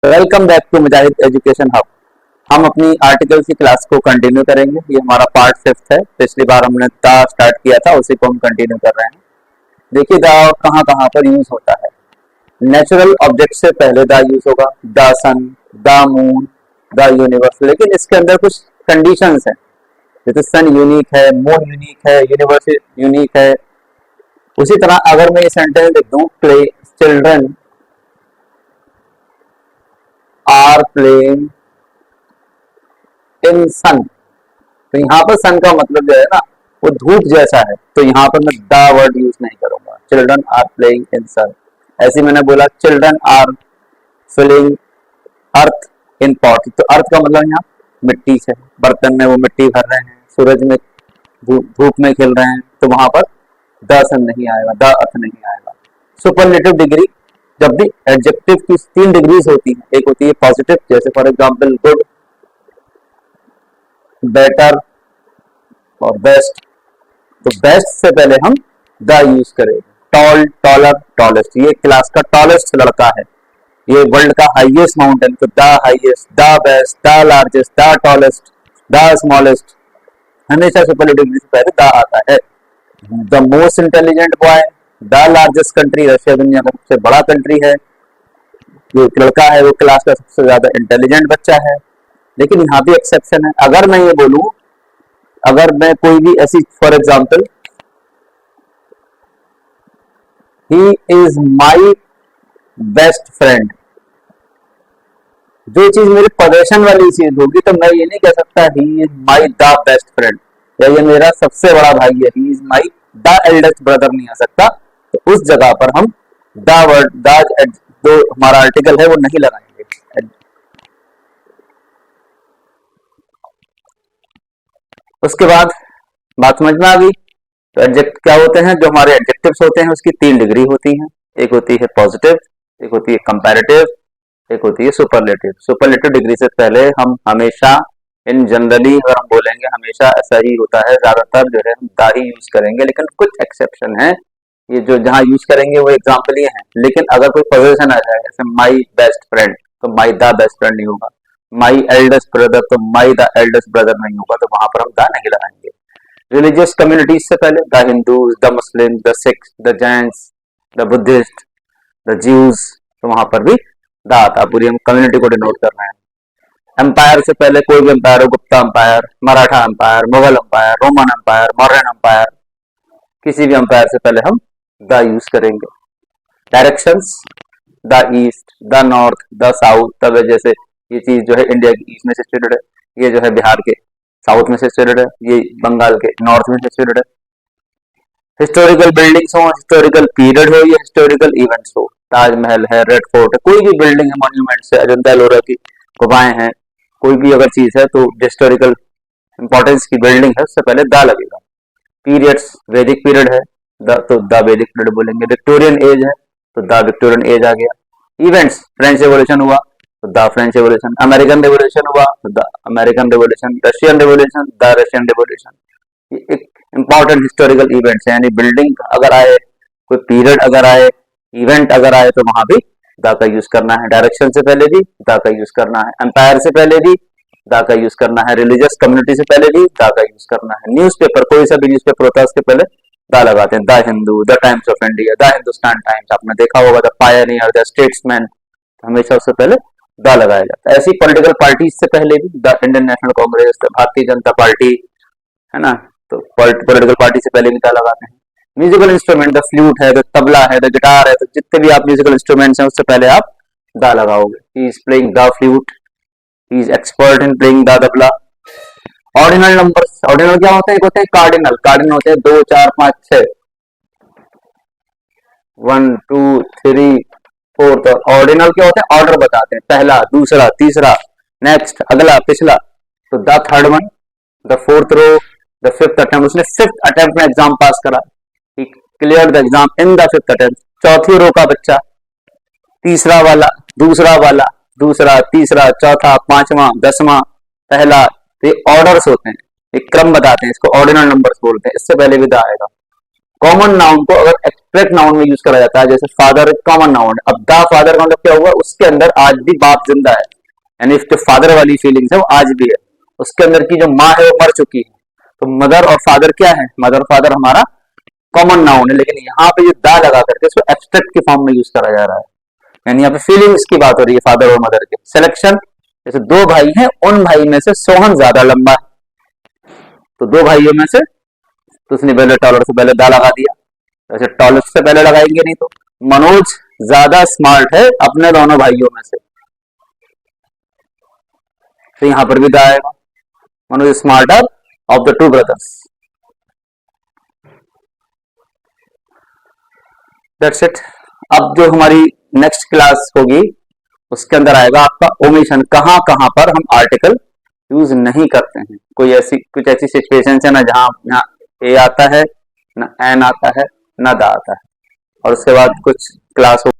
Welcome back to Mujahid education hub. हम अपनी article की क्लास को कंटिन्यू करेंगे। ये हमारा पार्ट 5 है। पिछली बार हमने द स्टार्ट किया था, उसी को हम कंटिन्यू कर रहे हैं। देखिए द कहाँ कहाँ पर यूज होता है। नेचुरल ऑब्जेक्ट से पहले द यूज होगा, the sun, the moon, the universe. लेकिन इसके अंदर कुछ कंडीशंस हैं, जैसे सन यूनिक है, मून यूनिक है, यूनिवर्स यूनिक है। उसी तरह अगर मैं ये सेंटेंस लिख दूं, play children are playing in sun, तो यहाँ पर सन का मतलब जो है ना, वो धूप जैसा है, तो यहाँ पर मैं द वर्ड यूज नहीं करूंगा। Children are playing in sun. ऐसे मैंने बोला children are filling earth in pot, तो अर्थ का मतलब यहाँ मिट्टी से, बर्तन में वो मिट्टी भर रहे हैं, सूरज में धूप में खिल रहे हैं, तो वहां पर द सन नहीं आएगा, द अर्थ नहीं आएगा। सुपरलेटिव डिग्री, जब भी एडजेक्टिव की 3 डिग्रीज होती हैं। एक होती है पॉजिटिव, जैसे फॉर एग्जांपल गुड, बेटर और बेस्ट। तो बेस्ट से पहले हम द यूज करेंगे। टॉल, टॉलर, टॉलेस्ट, ये क्लास का टॉलेस्ट लड़का है, ये वर्ल्ड का हाईएस्ट माउंटेन, तो the highest, the best, the largest, the tallest, the smallest, हमेशा सुपरलेटिव डिग्री से पहले द आता है। The most intelligent boy, the largest country, Russia दुनिया का सबसे बड़ा कंट्री है, जो लड़का है वो क्लास का सबसे ज्यादा इंटेलिजेंट बच्चा है। लेकिन यहाँ भी एक्सेप्शन है। अगर मैं ये बोलूं, अगर मैं कोई भी ऐसी, for example he is my best friend, जो चीज मेरे पोजेशन वाली चीज होगी, तो मैं ये नहीं कह सकता he is my the best friend, या ये मेरा सबसे बड़ा भाई है, he is my the eldest brother, नहीं आ सकता। तो उस जगह पर हम द वर्ड, द जो हमारा आर्टिकल है वो नहीं लगाएंगे। उसके बाद बात समझ में आ गई। तो एडजेक्ट क्या होते हैं, जो हमारे एडजेक्टिव्स होते हैं उसकी 3 डिग्री होती हैं। एक होती है पॉजिटिव, एक होती है कंपैरेटिव, एक होती है सुपरलेटिव। सुपरलेटिव डिग्री से पहले हम हमेशा, इन जनरली अगर हम बोलेंगे, हमेशा ऐसा ही होता है, ज्यादातर जो है हम द ही यूज करेंगे। लेकिन कुछ एक्सेप्शन है, ये जो जहां यूज करेंगे वो एग्जाम्पल ये है। लेकिन अगर कोई पोजीशन आ जाए, जैसे माई बेस्ट फ्रेंड, तो माई द बेस्ट फ्रेंड नहीं होगा। माई एल्डेस्ट ब्रदर, तो माई द एल्डेस्ट ब्रदर नहीं होगा, तो वहां पर हम द नहीं लगाएंगे। रिलीजियस कम्युनिटीज से पहले the Hindus, the Muslim, the Sikhs, the Jains, the Buddhist, the Jews, तो वहां पर भी द आता। पूरी हम कम्युनिटी को डिनोट कर रहे हैं। एम्पायर से पहले कोई भी एम्पायर हो, Gupta empire, Maratha empire, Mughal empire, Roman empire, modern empire, किसी भी एम्पायर से पहले हम द यूज करेंगे। Directions, the east, the north, the south, तब जैसे ये चीज जो है इंडिया की ईस्ट में सिचुएटेड है, ये जो है बिहार के साउथ में सिचुएटेड है, ये बंगाल के नॉर्थ में सिचुएटेड है। हिस्टोरिकल बिल्डिंग्स हो, हिस्टोरिकल पीरियड हो, या हिस्टोरिकल इवेंट्स हो, ताजमहल है, रेड फोर्ट है, कोई भी बिल्डिंग है, मॉन्यूमेंट्स है, अजंता एलोरा की गुफाएं हैं, कोई भी अगर चीज है तो हिस्टोरिकल इंपॉर्टेंस की बिल्डिंग है, उससे पहले द लगेगा। पीरियड्स, वैदिक पीरियड है तो द वैदिक पीरियड बोलेंगे। विक्टोरियन एज है तो द विक्टोरियन एज आ गया। इवेंट्स, फ्रेंच रेवोल्यूशन हुआ तो the French revolution, American revolution हुआ तो the American revolution, Russian revolution, the Russian revolution. ये एक इंपॉर्टेंट हिस्टोरिकल इवेंट्स है, यानी बिल्डिंग अगर आए, कोई पीरियड अगर आए, इवेंट अगर आए, तो वहां भी द का यूज करना है। डायरेक्शन से पहले भी द का यूज करना है। एम्पायर से पहले भी द का यूज करना है। रिलीजियस कम्युनिटी से पहले भी द का यूज करना है। न्यूज़पेपर, कोई सा भी न्यूज़पेपर होता है उसके पहले द लगाते हैं। The Hindu, the times of India, the Hindustan times, आपने देखा होगा, द पायनियर, द स्टेट्समैन, हमेशा उससे पहले द लगाया जाता है। ऐसी पॉलिटिकल पार्टीज से पहले भी the Indian national Congress, Bharatiya Janata party, है ना, तो पॉलिटिकल पार्टी से पहले भी द लगाते हैं। म्यूजिकल इंस्ट्रूमेंट, द फ्लूट है, द तबला है, द गिटार है, तो जितने भी आप म्यूजिकल इंस्ट्रूमेंट्स हैं उससे पहले आप द लगाओगे। He is playing the flute, he is expert in playing the tabla. Ordinal numbers, ordinal क्या होते हैं, एक होते हैं कार्डिनल, कार्डिनल होते हैं 2, 4, 5, 6, 1, 2, 3, 4। तो ऑर्डिनल क्या होते हैं, ऑर्डर बताते हैं, पहला, दूसरा, तीसरा, नेक्स्ट, अगला, पिछला। तो the third one, the fourth row, the fifth attempt, उसने 5th अटेम्प्ट में एग्जाम पास करा, he clear the exam in the 5th attempt. चौथी रो का बच्चा, तीसरा वाला, दूसरा वाला, दूसरा, तीसरा, चौथा, पांचवा, 10वां, पहला। ये ऑर्डर्स होते हैं, एक क्रम बताते हैं, इसको ऑर्डिनल नंबर्स बोलते हैं। इससे पहले भी द आएगा। कॉमन नाउन को अगर एब्स्ट्रैक्ट नाउन में यूज करा जाता है, जैसे फादर कॉमन नाउन है, अब द फादर का मतलब क्या हुआ, उसके अंदर आज भी बाप जिंदा है, यानी जो फादर वाली फीलिंग्स है वो आज भी है, उसके अंदर की जो माँ है वो मर चुकी है, तो मदर और फादर क्या है, मदर फादर हमारा कॉमन नाउन है, लेकिन यहाँ पे जो दा लगा करके इसको एब्स्ट्रैक्ट की फॉर्म में यूज करा जा रहा है, यानी यहाँ पे फीलिंग्स की बात हो रही है फादर और मदर के। सिलेक्शन, जैसे दो भाई हैं, उन भाई में से सोहन ज्यादा लंबा है, तो दो भाइयों में से, तो उसने पहले टॉलर से पहले दा लगा दिया, वैसे टॉलर से पहले लगाएंगे नहीं, तो मनोज ज्यादा स्मार्ट है अपने दोनों भाइयों में से, तो यहां पर भी दा आएगा, Manoj smarter of the two brothers. That's it. अब जो हमारी नेक्स्ट क्लास होगी उसके अंदर आएगा आपका ओमिशन, कहां कहां पर हम आर्टिकल यूज नहीं करते हैं, कोई ऐसी कुछ ऐसी सिचुएशन है ना जहां ना ए आता है, ना एन आता है, ना दा आता है, और उसके बाद कुछ क्लास